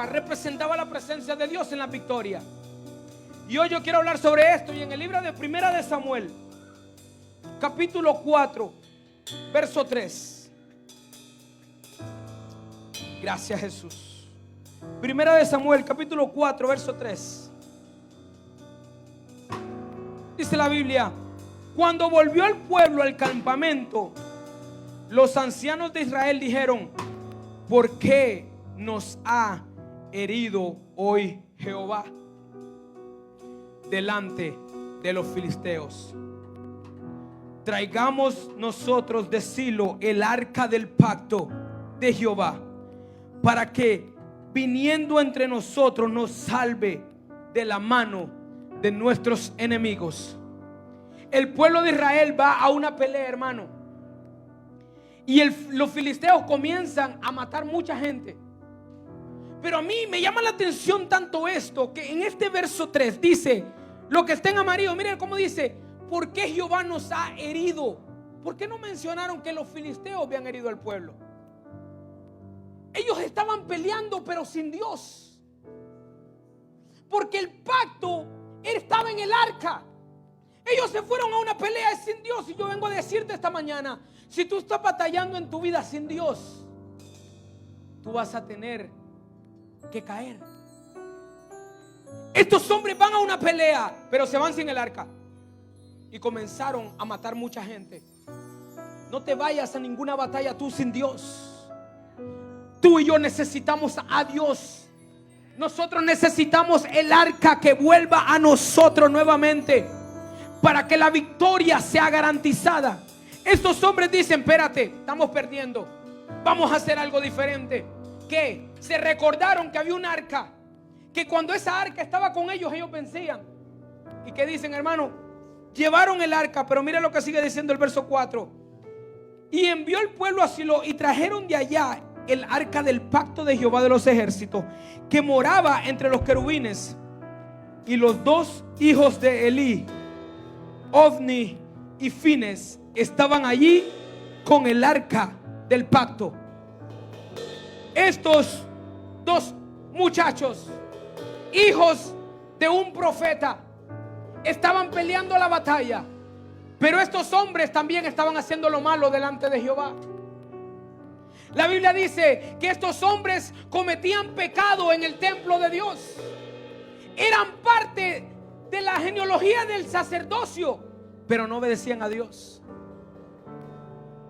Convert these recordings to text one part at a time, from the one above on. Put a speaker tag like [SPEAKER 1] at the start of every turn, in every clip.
[SPEAKER 1] arca representaba la presencia de Dios en la victoria. Y hoy yo quiero hablar sobre esto. Y en el libro de Primera de Samuel, capítulo 4, verso 3. Gracias, Jesús. Primera de Samuel, capítulo 4, verso 3. Dice la Biblia: cuando volvió el pueblo al campamento, los ancianos de Israel dijeron: ¿por qué nos ha herido hoy Jehová delante de los filisteos? Traigamos nosotros de Silo el arca del pacto de Jehová, para que viniendo entre nosotros nos salve de la mano de nuestros enemigos. El pueblo de Israel va a una pelea, hermano, y los filisteos comienzan a matar mucha gente. Pero a mí me llama la atención tanto esto, que en este verso 3 dice, lo que está en amarillo, miren cómo dice: ¿por qué Jehová nos ha herido? ¿Por qué no mencionaron que los filisteos habían herido al pueblo? Ellos estaban peleando pero sin Dios, porque el pacto estaba en el arca. Ellos se fueron a una pelea sin Dios. Y yo vengo a decirte esta mañana: si tú estás batallando en tu vida sin Dios, tú vas a tener que caer. Estos hombres van a una pelea, pero se van sin el arca, y comenzaron a matar mucha gente. No te vayas a ninguna batalla tú sin Dios. Tú y yo necesitamos a Dios. Nosotros necesitamos el arca que vuelva a nosotros nuevamente, para que la victoria sea garantizada. Estos hombres dicen: espérate, estamos perdiendo, vamos a hacer algo diferente. ¿Qué? Se recordaron que había un arca, que cuando esa arca estaba con ellos, ellos vencían. ¿Y qué dicen, hermano? Llevaron el arca, pero mira lo que sigue diciendo el verso 4. Y envió el pueblo a Silo, y trajeron de allá el arca del pacto de Jehová de los ejércitos, que moraba entre los querubines. Y los dos hijos de Elí, Ofni y Fines, estaban allí con el arca del pacto. Estos dos muchachos, hijos de un profeta, estaban peleando la batalla, pero estos hombres también estaban haciendo lo malo delante de Jehová. La Biblia dice que estos hombres cometían pecado en el templo de Dios. Eran parte de la genealogía del sacerdocio, pero no obedecían a Dios.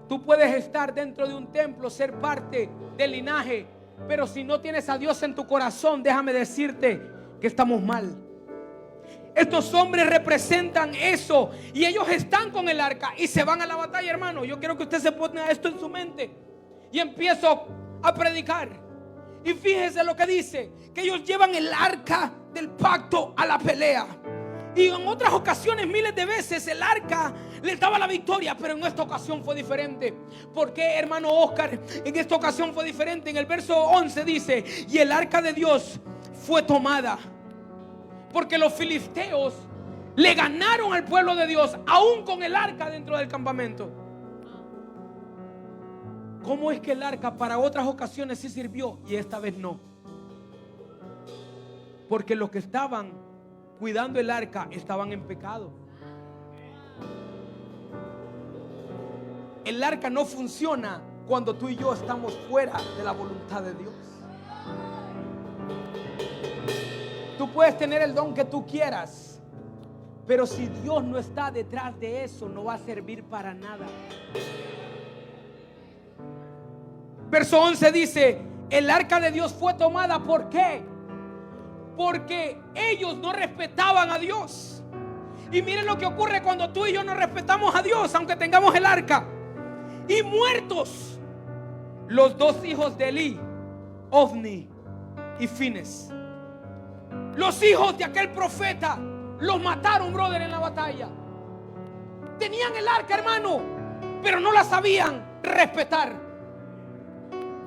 [SPEAKER 1] Tú puedes estar dentro de un templo, ser parte del linaje, pero si no tienes a Dios en tu corazón, déjame decirte que estamos mal. Estos hombres representan eso, y ellos están con el arca y se van a la batalla, hermano. Yo quiero que usted se ponga esto en su mente, y empiezo a predicar. Y fíjese lo que dice, que ellos llevan el arca del pacto a la pelea. Y en otras ocasiones, miles de veces, el arca les daba la victoria, pero en esta ocasión fue diferente. ¿Por qué, hermano Oscar? En esta ocasión fue diferente. En el verso 11 dice: y el arca de Dios fue tomada, porque los filisteos le ganaron al pueblo de Dios, aún con el arca dentro del campamento. ¿Cómo es que el arca para otras ocasiones sí sirvió y esta vez no? Porque los que estaban cuidando el arca estaban en pecado. El arca no funciona cuando tú y yo estamos fuera de la voluntad de Dios. Tú puedes tener el don que tú quieras, pero si Dios no está detrás de eso, no va a servir para nada. Verso 11 dice: el arca de Dios fue tomada. ¿Por qué? Porque ellos no respetaban a Dios. Y miren lo que ocurre cuando tú y yo no respetamos a Dios, aunque tengamos el arca. Y muertos los dos hijos de Elí, Ofni y Fines. Los hijos de aquel profeta los mataron, brother, en la batalla. Tenían el arca, hermano, pero no la sabían respetar.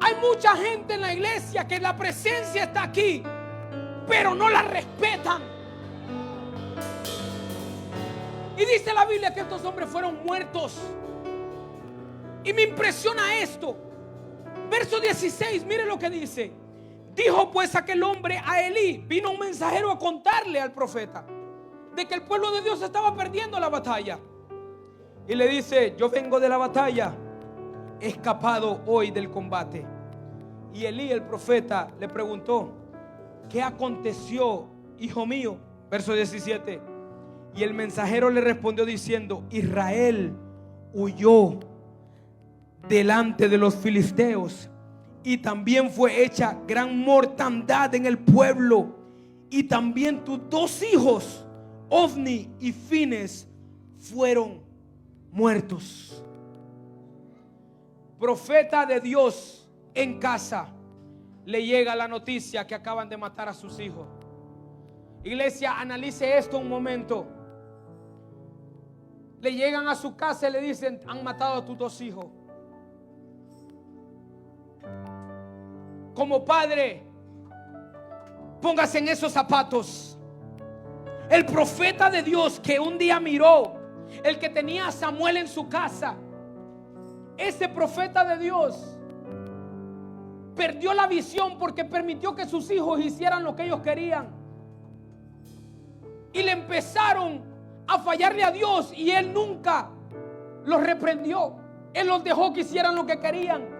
[SPEAKER 1] Hay mucha gente en la iglesia que la presencia está aquí, pero no la respetan. Y dice la Biblia que estos hombres fueron muertos. Y me impresiona esto. Verso 16, mire lo que dice: Dijo pues aquel hombre a Elí, vino un mensajero a contarle al profeta de que el pueblo de Dios estaba perdiendo la batalla. Y le dice: yo vengo de la batalla, he escapado hoy del combate. Y Elí, el profeta, le preguntó: ¿qué aconteció, hijo mío? Verso 17. Y el mensajero le respondió diciendo: Israel huyó delante de los filisteos, y también fue hecha gran mortandad en el pueblo, y también tus dos hijos, Ofni y Fines, fueron muertos. Profeta de Dios en casa, le llega la noticia que acaban de matar a sus hijos. Iglesia, analice esto un momento. Le llegan a su casa y le dicen: han matado a tus dos hijos. Como padre, póngase en esos zapatos. El profeta de Dios que un día miró, el que tenía a Samuel en su casa, ese profeta de Dios perdió la visión porque permitió que sus hijos hicieran lo que ellos querían, y le empezaron a fallarle a Dios, y él nunca los reprendió. Él los dejó que hicieran lo que querían.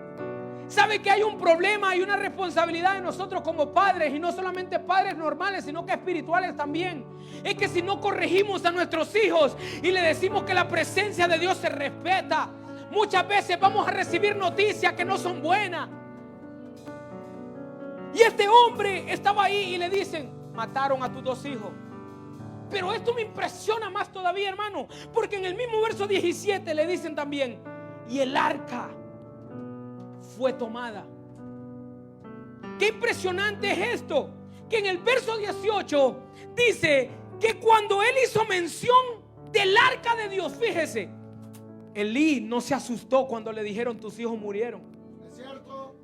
[SPEAKER 1] ¿Sabe que hay un problema, hay una responsabilidad de nosotros como padres? Y no solamente padres normales, sino que espirituales también. Es que si no corregimos a nuestros hijos y le decimos que la presencia de Dios se respeta, muchas veces vamos a recibir noticias que no son buenas. Y este hombre estaba ahí y le dicen: mataron a tus dos hijos. Pero esto me impresiona más todavía, hermano, porque en el mismo verso 17 le dicen también: y el arca fue tomada. Qué impresionante es esto, que en el verso 18 dice que cuando él hizo mención del arca de Dios, fíjese, Elí no se asustó cuando le dijeron: tus hijos murieron. ¿Es cierto?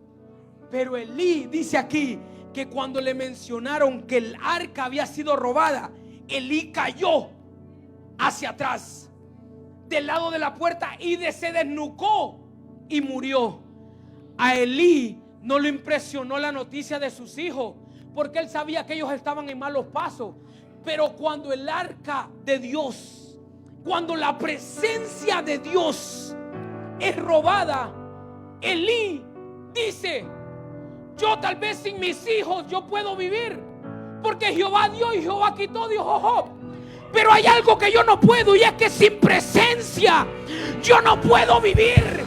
[SPEAKER 1] Pero Elí dice aquí que cuando le mencionaron que el arca había sido robada, Elí cayó hacia atrás del lado de la puerta y se desnucó y murió. A Elí no le impresionó la noticia de sus hijos, porque él sabía que ellos estaban en malos pasos. Pero cuando el arca de Dios, cuando la presencia de Dios es robada, Elí dice: yo tal vez sin mis hijos yo puedo vivir, porque Jehová dio y Jehová quitó, dijo Job. Pero hay algo que yo no puedo, y es que sin presencia yo no puedo vivir.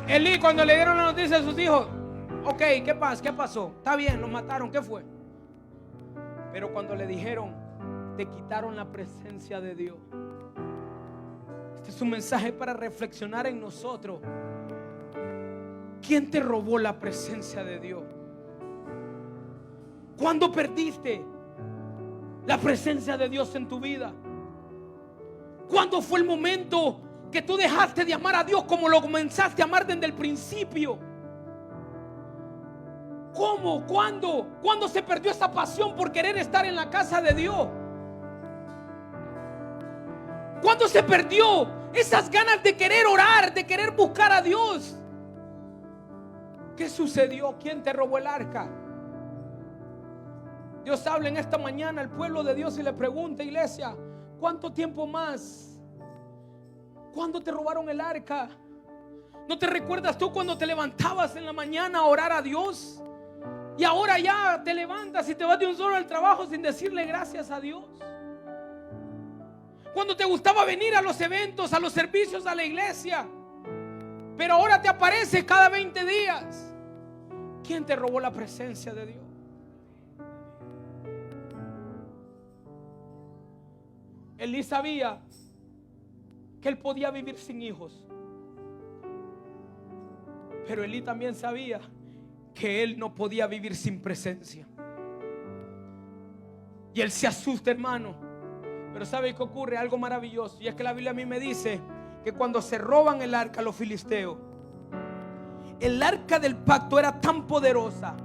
[SPEAKER 1] Elí, cuando le dieron la noticia a sus hijos: ok, ¿qué pasa? ¿Qué pasó? Está bien, los mataron, ¿qué fue? Pero cuando le dijeron: te quitaron la presencia de Dios. Este es un mensaje para reflexionar en nosotros. ¿Quién te robó la presencia de Dios? ¿Cuándo perdiste la presencia de Dios en tu vida? ¿Cuándo fue el momento que tú dejaste de amar a Dios como lo comenzaste a amar desde el principio? ¿Cómo? ¿Cuándo? ¿Cuándo se perdió esa pasión por querer estar en la casa de Dios? ¿Cuándo se perdió esas ganas de querer orar, de querer buscar a Dios? ¿Qué sucedió? ¿Quién te robó el arca? Dios habla en esta mañana al pueblo de Dios y le pregunta: iglesia, ¿cuánto tiempo más? ¿Cuándo te robaron el arca? ¿No te recuerdas tú cuando te levantabas en la mañana a orar a Dios? Y ahora ya te levantas y te vas de un solo al trabajo sin decirle gracias a Dios. Cuando te gustaba venir a los eventos, a los servicios, a la iglesia, pero ahora te aparece cada 20 días. ¿Quién te robó la presencia de Dios? Elí sabía que él podía vivir sin hijos, pero Elí también sabía que él no podía vivir sin presencia. Y él se asusta, hermano. Pero ¿sabe qué ocurre? Algo maravilloso. Y es que la Biblia a mí me dice que cuando se roban el arca los filisteos, el arca del pacto era tan poderosa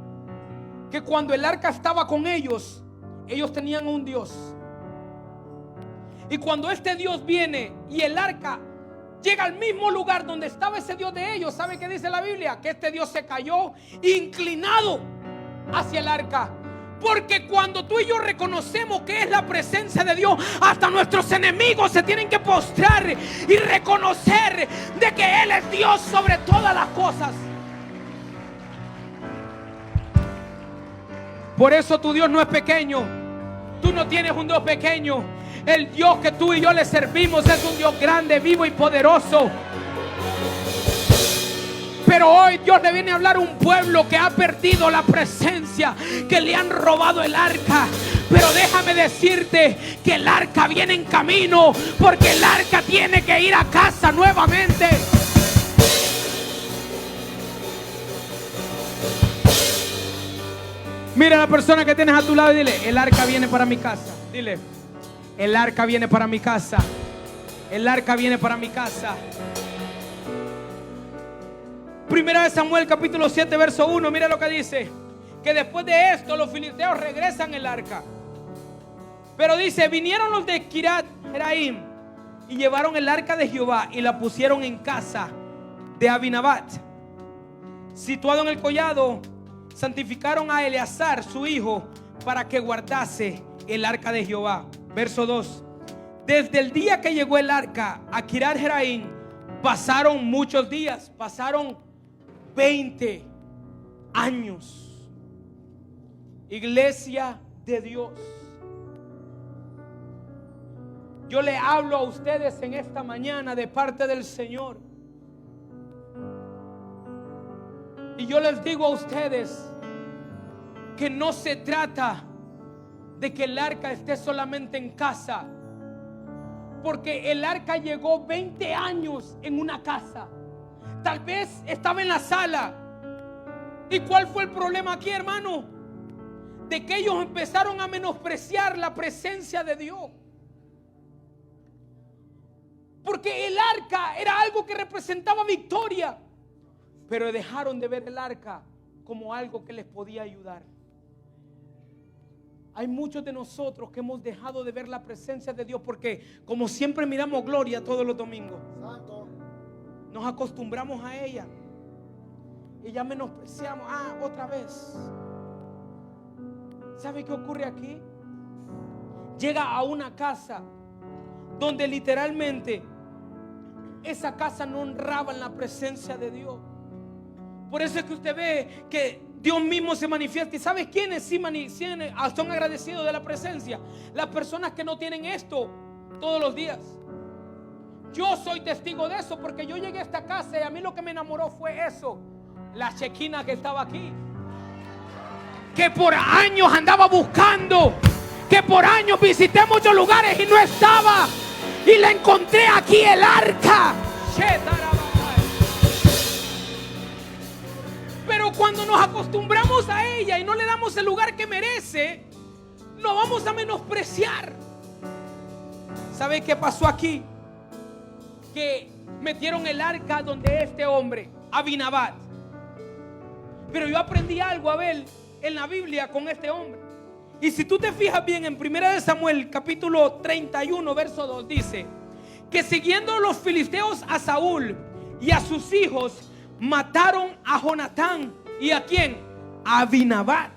[SPEAKER 1] que cuando el arca estaba con ellos, ellos tenían un Dios. Y cuando este Dios viene y el arca llega al mismo lugar donde estaba ese Dios de ellos. ¿Sabe qué dice la Biblia? Que este Dios se cayó inclinado hacia el arca. Porque cuando tú y yo reconocemos que es la presencia de Dios, hasta nuestros enemigos se tienen que postrar y reconocer de que Él es Dios sobre todas las cosas. Por eso tu Dios no es pequeño. Tú no tienes un Dios pequeño. El Dios que tú y yo le servimos es un Dios grande, vivo y poderoso. Pero hoy Dios le viene a hablar a un pueblo que ha perdido la presencia, que le han robado el arca. Pero déjame decirte que el arca viene en camino, porque el arca tiene que ir a casa nuevamente. Mira a la persona que tienes a tu lado y dile: el arca viene para mi casa. Dile: el arca viene para mi casa. El arca viene para mi casa. Primera de Samuel capítulo 7 verso 1. Mira lo que dice: que después de esto los filisteos regresan el arca. Pero dice: vinieron los de Kiriat Jearim y llevaron el arca de Jehová y la pusieron en casa de Abinabat, situado en el collado. Santificaron a Eleazar su hijo para que guardase el arca de Jehová. Verso 2: desde el día que llegó el arca a Kiriat Jearim pasaron muchos días, pasaron 20 años. Iglesia de Dios, yo le hablo a ustedes en esta mañana de parte del Señor. Y yo les digo a ustedes que no se trata de que el arca esté solamente en casa, porque el arca llegó 20 años en una casa. Tal vez estaba en la sala. ¿Y cuál fue el problema aquí, hermano? De que ellos empezaron a menospreciar la presencia de Dios. Porque el arca era algo que representaba victoria, pero dejaron de ver el arca como algo que les podía ayudar. Hay muchos de nosotros que hemos dejado de ver la presencia de Dios porque, como siempre, miramos Gloria todos los domingos. Santo. Nos acostumbramos a ella y ya menospreciamos. Otra vez. ¿Sabe qué ocurre aquí? Llega a una casa donde literalmente esa casa no honraba en la presencia de Dios. Por eso es que usted ve que Dios mismo se manifiesta. ¿Y sabes quiénes sí son agradecidos de la presencia? Las personas que no tienen esto todos los días. Yo soy testigo de eso, porque yo llegué a esta casa y a mí lo que me enamoró fue eso: la chequina que estaba aquí, que por años andaba buscando, que por años visité muchos lugares y no estaba, y la encontré aquí, el arca. Pero cuando nos acostumbramos a ella y no le damos el lugar que merece, lo vamos a menospreciar. ¿Sabe qué pasó aquí? Que metieron el arca donde este hombre, Abinabat. Pero yo aprendí algo, a ver, en la Biblia con este hombre. Y si tú te fijas bien, en 1 de Samuel capítulo 31 verso 2 dice que siguiendo los filisteos a Saúl y a sus hijos, mataron a Jonatán. ¿Y a quién? A Abinabat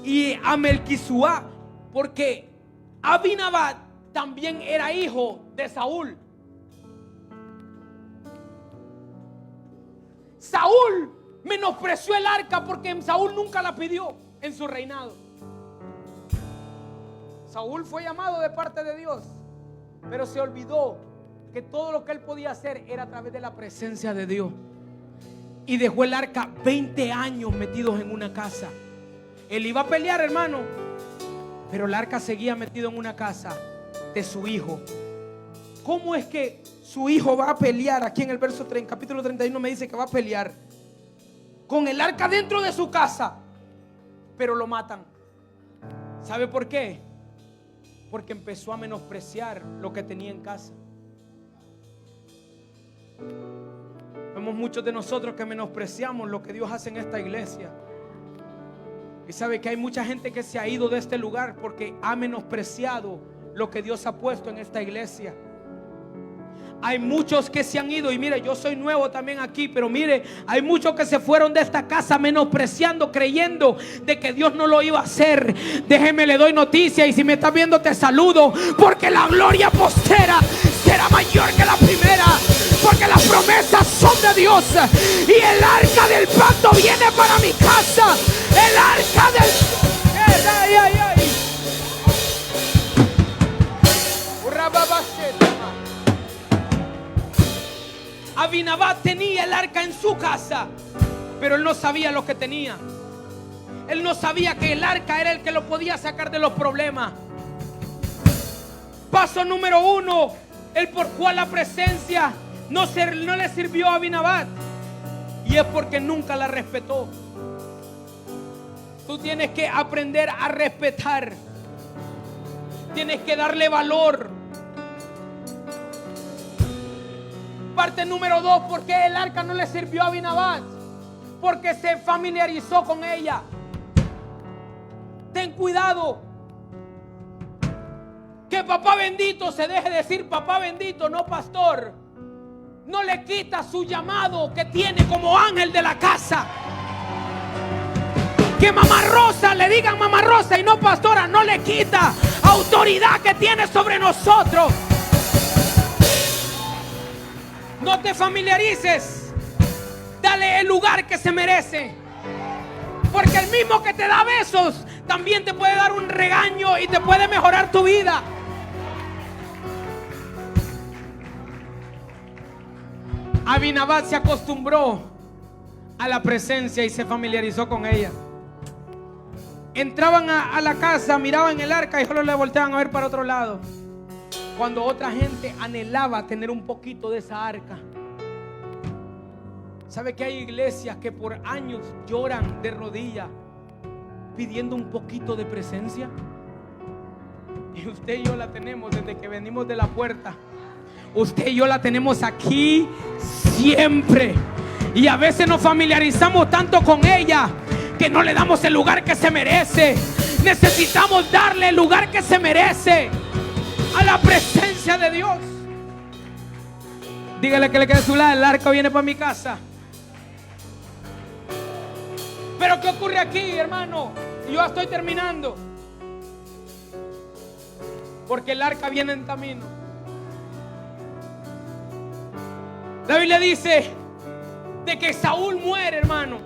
[SPEAKER 1] y a Melquisuá, porque Abinabat también era hijo de Saúl. Saúl menospreció el arca porque Saúl nunca la pidió en su reinado. Saúl fue llamado de parte de Dios, pero se olvidó que todo lo que él podía hacer era a través de la presencia de Dios. Y dejó el arca 20 años metidos en una casa. Él iba a pelear, hermano, pero el arca seguía metido en una casa de su hijo. ¿Cómo es que su hijo va a pelear? Aquí en el verso 3, capítulo 31 me dice que va a pelear con el arca dentro de su casa, pero lo matan. ¿Sabe por qué? Porque empezó a menospreciar lo que tenía en casa. Vemos muchos de nosotros que menospreciamos lo que Dios hace en esta iglesia. Y sabe que hay mucha gente que se ha ido de este lugar porque ha menospreciado lo que Dios ha puesto en esta iglesia. Hay muchos que se han ido, y mire, yo soy nuevo también aquí, pero mire, hay muchos que se fueron de esta casa menospreciando, creyendo de que Dios no lo iba a hacer. Déjeme, le doy noticia, y si me estás viendo te saludo, porque la gloria postera será mayor que la primera, porque las promesas son de Dios, y el arca del pacto viene para mi casa. El arca del... ¡Ay, ay, ay! Abinadab tenía el arca en su casa, pero él no sabía lo que tenía. Él no sabía que el arca era el que lo podía sacar de los problemas. Paso número 1, el por cual la presencia no le sirvió a Abinadab, y es porque nunca la respetó. Tú tienes que aprender a respetar. Tienes que darle valor. Parte número 2, ¿por qué el arca no le sirvió a Abinadab? Porque se familiarizó con ella. Ten cuidado que papá bendito se deje decir papá bendito, no pastor. No le quita su llamado que tiene como ángel de la casa. Que mamá Rosa le digan mamá Rosa y no pastora, no le quita autoridad que tiene sobre nosotros. No te familiarices. Dale el lugar que se merece. Porque el mismo que te da besos también te puede dar un regaño y te puede mejorar tu vida. Abinadab se acostumbró a la presencia y se familiarizó con ella. Entraban a la casa, miraban el arca y solo le volteaban a ver para otro lado. Cuando otra gente anhelaba tener un poquito de esa arca. ¿Sabe que hay iglesias que por años lloran de rodillas pidiendo un poquito de presencia? Y usted y yo la tenemos desde que venimos de la puerta. Usted y yo la tenemos aquí siempre. Y a veces nos familiarizamos tanto con ella que no le damos el lugar que se merece. Necesitamos darle el lugar que se merece a la presencia de Dios. Dígale que le quede a su lado, el arca viene para mi casa. Pero ¿qué ocurre aquí, hermano? Yo ya estoy terminando. Porque el arca viene en camino. La Biblia dice de que Saúl muere, hermano.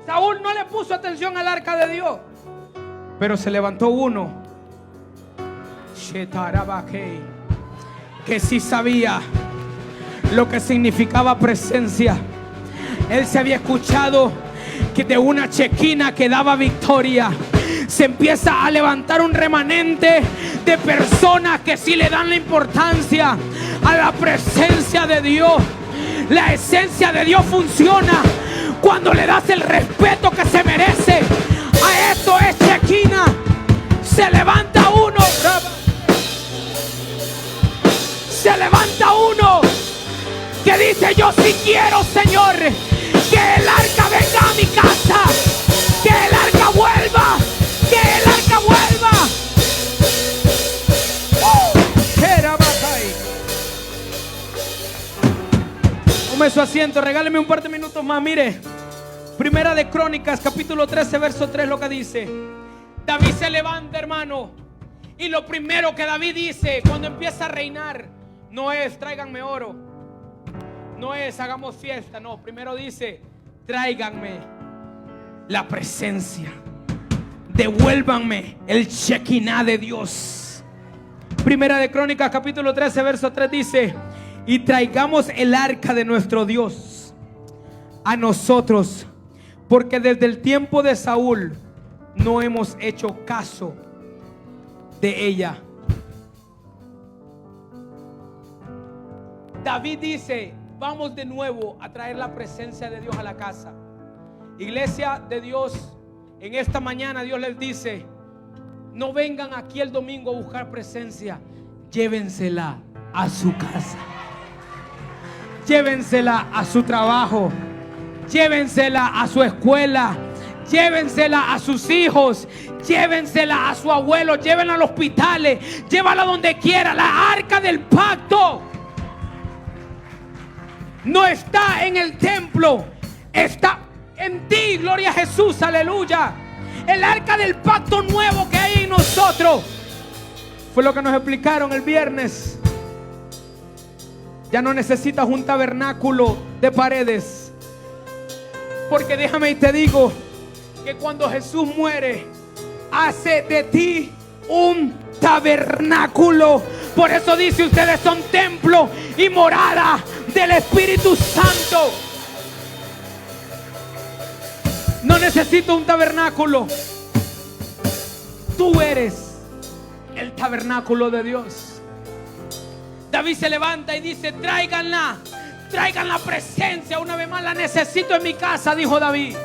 [SPEAKER 1] Saúl no le puso atención al arca de Dios, pero se levantó uno que sí sabía lo que significaba presencia. Él se había escuchado que de una chequina que daba victoria se empieza a levantar un remanente de personas que sí le dan la importancia a la presencia de Dios. La esencia de Dios funciona cuando le das el respeto que se merece. A esto es chequina. Se levanta uno. Se levanta uno que dice: yo sí quiero, Señor, que el arca venga a mi casa, que el arca vuelva, que el arca vuelva. Tome su asiento, regáleme un par de minutos más. Mire, Primera de Crónicas, capítulo 13, verso 3, lo que dice. David se levanta, hermano, y lo primero que David dice cuando empieza a reinar no es tráiganme oro, no es hagamos fiesta, no, primero dice tráiganme la presencia, devuélvanme el Shekinah de Dios. Primera de Crónicas, capítulo 13, verso 3 dice: y traigamos el arca de nuestro Dios a nosotros, porque desde el tiempo de Saúl no hemos hecho caso de ella. David dice: vamos de nuevo a traer la presencia de Dios a la casa. Iglesia de Dios, en esta mañana Dios les dice: no vengan aquí el domingo a buscar presencia, llévensela a su casa, llévensela a su trabajo, llévensela a su escuela, llévensela a sus hijos, llévensela a su abuelo, llévenla al hospital, llévala donde quiera. La arca del pacto no está en el templo, está en ti. Gloria a Jesús, aleluya. El arca del pacto nuevo que hay en nosotros fue lo que nos explicaron el viernes. Ya no necesitas un tabernáculo de paredes, porque déjame y te digo que cuando Jesús muere, hace de ti un tabernáculo. Por eso dice: ustedes son templo y morada del Espíritu Santo. No necesito un tabernáculo. Tú eres el tabernáculo de Dios. David se levanta y dice: traigan la presencia una vez más, la necesito en mi casa, dijo David.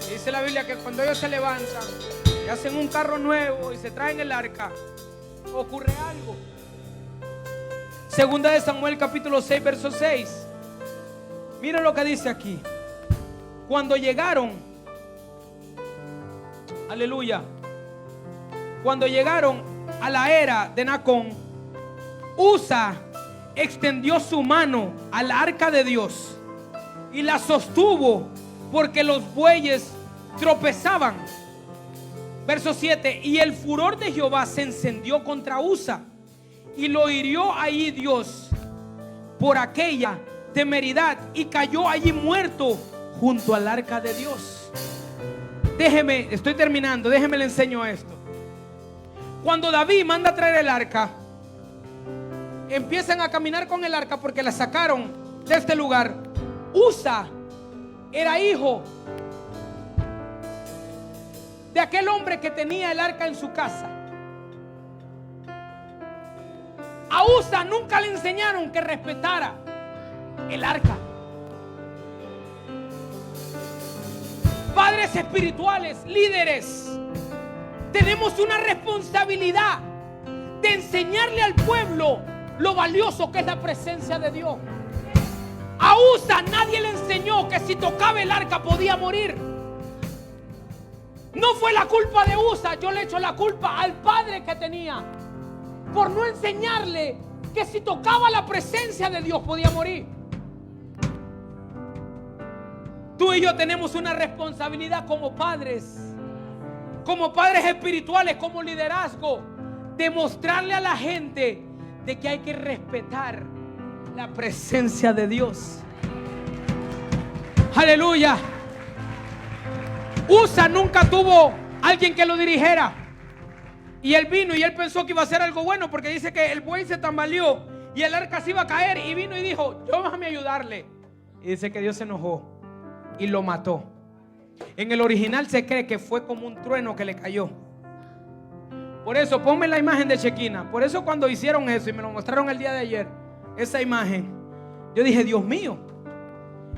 [SPEAKER 1] Y dice la Biblia que cuando ellos se levantan y hacen un carro nuevo y se traen el arca, ocurre algo. Segunda de Samuel capítulo 6 verso 6. Miren lo que dice aquí. Cuando llegaron, aleluya, cuando llegaron a la era de Nacón, Usa extendió su mano al arca de Dios y la sostuvo porque los bueyes tropezaban. Verso 7. Y el furor de Jehová se encendió contra Usa y lo hirió allí Dios por aquella temeridad y cayó allí muerto junto al arca de Dios. Déjeme, estoy terminando, déjeme le enseño esto. Cuando David manda a traer el arca, empiezan a caminar con el arca porque la sacaron de este lugar. Usa era hijo de aquel hombre que tenía el arca en su casa. A Usa nunca le enseñaron que respetara el arca. Padres espirituales, líderes, tenemos una responsabilidad de enseñarle al pueblo lo valioso que es la presencia de Dios. A Usa nadie le enseñó que si tocaba el arca podía morir. No fue la culpa de Usa, yo le echo la culpa al padre que tenía por no enseñarle que si tocaba la presencia de Dios podía morir. Tú y yo tenemos una responsabilidad como padres espirituales, como liderazgo, de mostrarle a la gente de que hay que respetar la presencia de Dios. Aleluya. Usa nunca tuvo alguien que lo dirigiera. Y él vino y él pensó que iba a hacer algo bueno, porque dice que el buey se tambaleó y el arca se iba a caer, y vino y dijo: yo déjame ayudarle. Y dice que Dios se enojó y lo mató. En el original se cree que fue como un trueno que le cayó. Por eso, ponme la imagen de Shekinah. Por eso cuando hicieron eso y me lo mostraron el día de ayer, esa imagen, yo dije: Dios mío,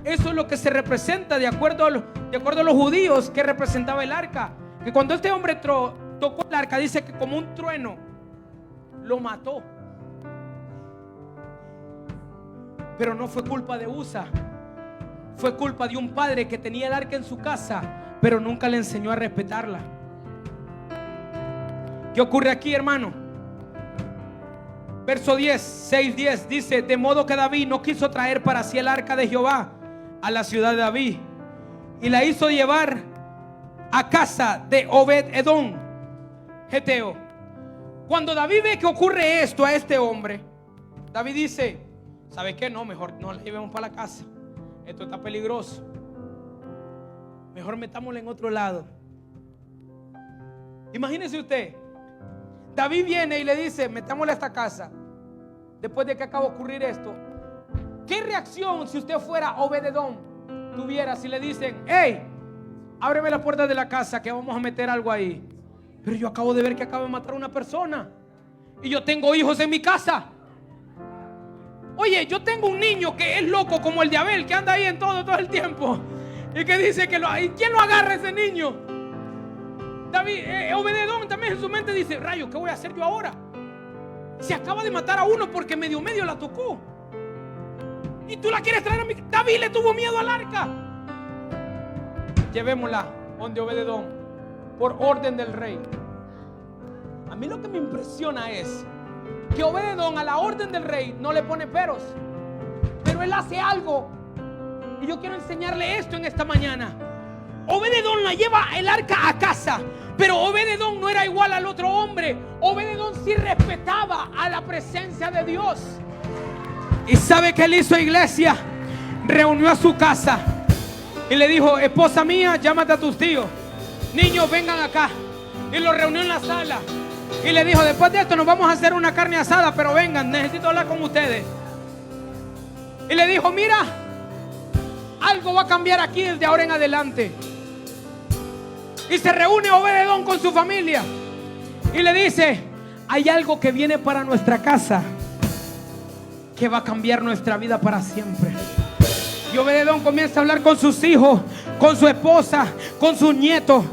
[SPEAKER 1] eso es lo que se representa de acuerdo a los judíos, que representaba el arca. Que cuando este hombre tocó el arca, dice que como un trueno lo mató. Pero no fue culpa de Usa, fue culpa de un padre que tenía el arca en su casa, pero nunca le enseñó a respetarla. ¿Qué ocurre aquí, hermano? Verso 6:10 dice: de modo que David no quiso traer para sí el arca de Jehová a la ciudad de David, y la hizo llevar a casa de Obed-Edom, Geteo. Cuando David ve que ocurre esto a este hombre, David dice: ¿sabe qué? No, mejor no la llevemos para la casa. Esto está peligroso. Mejor metámosla en otro lado. Imagínese usted, David viene y le dice: metámosla a esta casa. Después de que acaba de ocurrir esto, ¿qué reacción si usted fuera Obed-Edom tuviera si le dicen: hey, ábreme la puerta de la casa que vamos a meter algo ahí? Pero yo acabo de ver que acaba de matar a una persona y yo tengo hijos en mi casa. Oye, yo tengo un niño que es loco como el de Abel, que anda ahí en todo el tiempo, y que dice que ¿quién lo agarra ese niño? David, Obed-Edom también en su mente dice: rayo, ¿qué voy a hacer yo ahora? Se acaba de matar a uno porque medio la tocó, y tú la quieres traer a mi. David le tuvo miedo al arca. Llevémosla donde Obed-Edom por orden del rey. A mí lo que me impresiona es que Obed-Edom a la orden del rey no le pone peros. Pero Pero él hace algo. Y yo quiero enseñarle esto en esta mañana. Obed-edom la lleva el arca a casa. Pero Obed-edom no era igual al otro hombre. Obed-edom sí respetaba a la presencia de Dios. ¿Y sabe qué él hizo, iglesia? Reunió a su casa y le dijo: esposa mía, llámate a tus tíos, niños, vengan acá. Y los reunió en la sala y le dijo: después de esto nos vamos a hacer una carne asada, pero vengan, necesito hablar con ustedes. Y le dijo: mira, algo va a cambiar aquí desde ahora en adelante. Y se reúne Obed-edom con su familia y le dice: hay algo que viene para nuestra casa que va a cambiar nuestra vida para siempre. Y Obed-edom comienza a hablar con sus hijos, con su esposa, con sus nietos,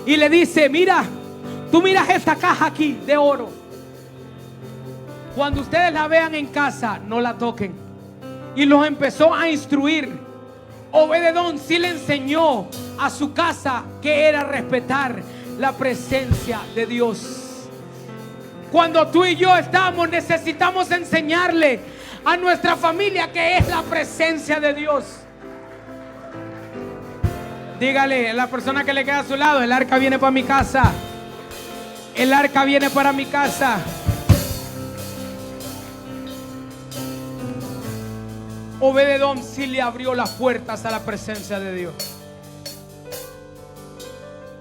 [SPEAKER 1] y le dice: mira, tú miras esta caja aquí de oro. Cuando ustedes la vean en casa, no la toquen. Y los empezó a instruir. Obed-edom sí le enseñó a su casa que era respetar la presencia de Dios. Cuando tú y yo estamos, necesitamos enseñarle a nuestra familia que es la presencia de Dios. Dígale a la persona que le queda a su lado: el arca viene para mi casa. El arca viene para mi casa. Obed-edom sí le abrió las puertas a la presencia de Dios.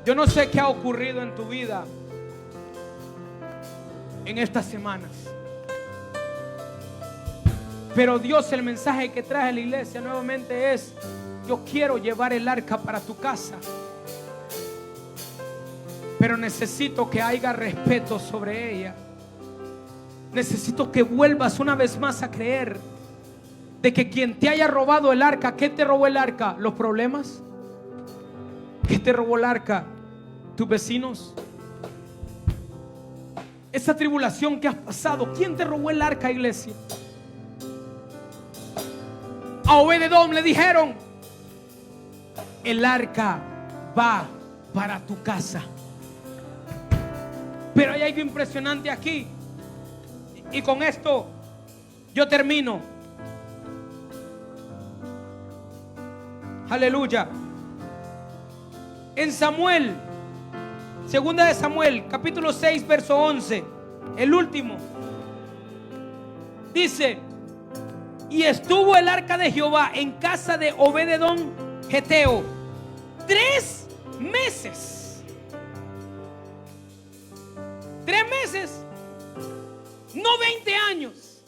[SPEAKER 1] Yo no sé qué ha ocurrido en tu vida en estas semanas, pero Dios, el mensaje que trae a la iglesia nuevamente es: yo quiero llevar el arca para tu casa, pero necesito que haya respeto sobre ella. Necesito que vuelvas una vez más a creer de que quien te haya robado el arca, ¿qué te robó el arca? ¿Los problemas? ¿Qué te robó el arca? ¿Tus vecinos? Esa tribulación que has pasado, ¿quién te robó el arca, iglesia? A Obed-edom le dijeron: el arca va para tu casa. Pero hay algo impresionante aquí, y con esto yo termino. Aleluya. En Samuel, segunda de Samuel, capítulo 6, verso 11, el último, dice: y estuvo el arca de Jehová en casa de Obed-edom Geteo 3 meses. 3 meses, no 20 años.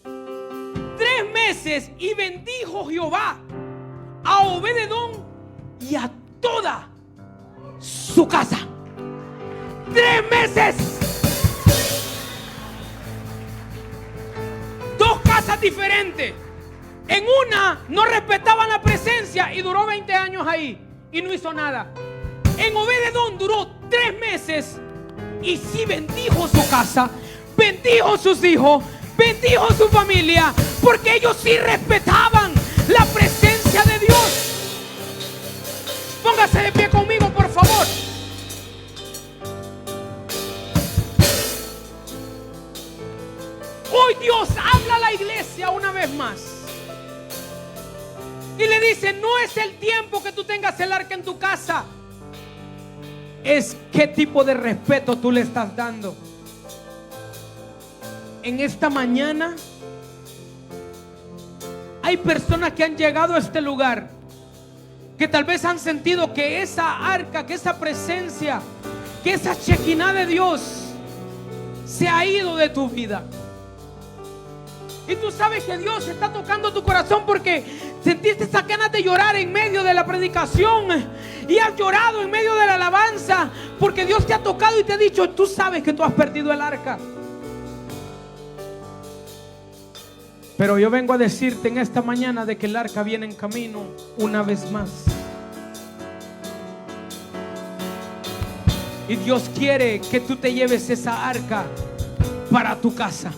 [SPEAKER 1] 3 meses, y bendijo Jehová a Obed-edom y a toda su casa. 3 meses. 2 casas diferentes. En una no respetaban la presencia y duró 20 años ahí y no hizo nada. En Obed-edom duró 3 meses y sí bendijo su casa, bendijo sus hijos, bendijo su familia, porque ellos sí respetaban la presencia de Dios. Póngase de pie conmigo, por favor. Hoy Dios habla a la iglesia una vez más y le dice: no es el tiempo que tú tengas el arca en tu casa, es qué tipo de respeto tú le estás dando. En esta mañana hay personas que han llegado a este lugar que tal vez han sentido que esa arca, que esa presencia, que esa chequiná de Dios se ha ido de tu vida. Y tú sabes que Dios está tocando tu corazón porque sentiste esa ganas de llorar en medio de la predicación y has llorado en medio de la alabanza porque Dios te ha tocado y te ha dicho: tú sabes que tú has perdido el arca. Pero yo vengo a decirte en esta mañana de que el arca viene en camino una vez más. Y Dios quiere que tú te lleves esa arca para tu casa.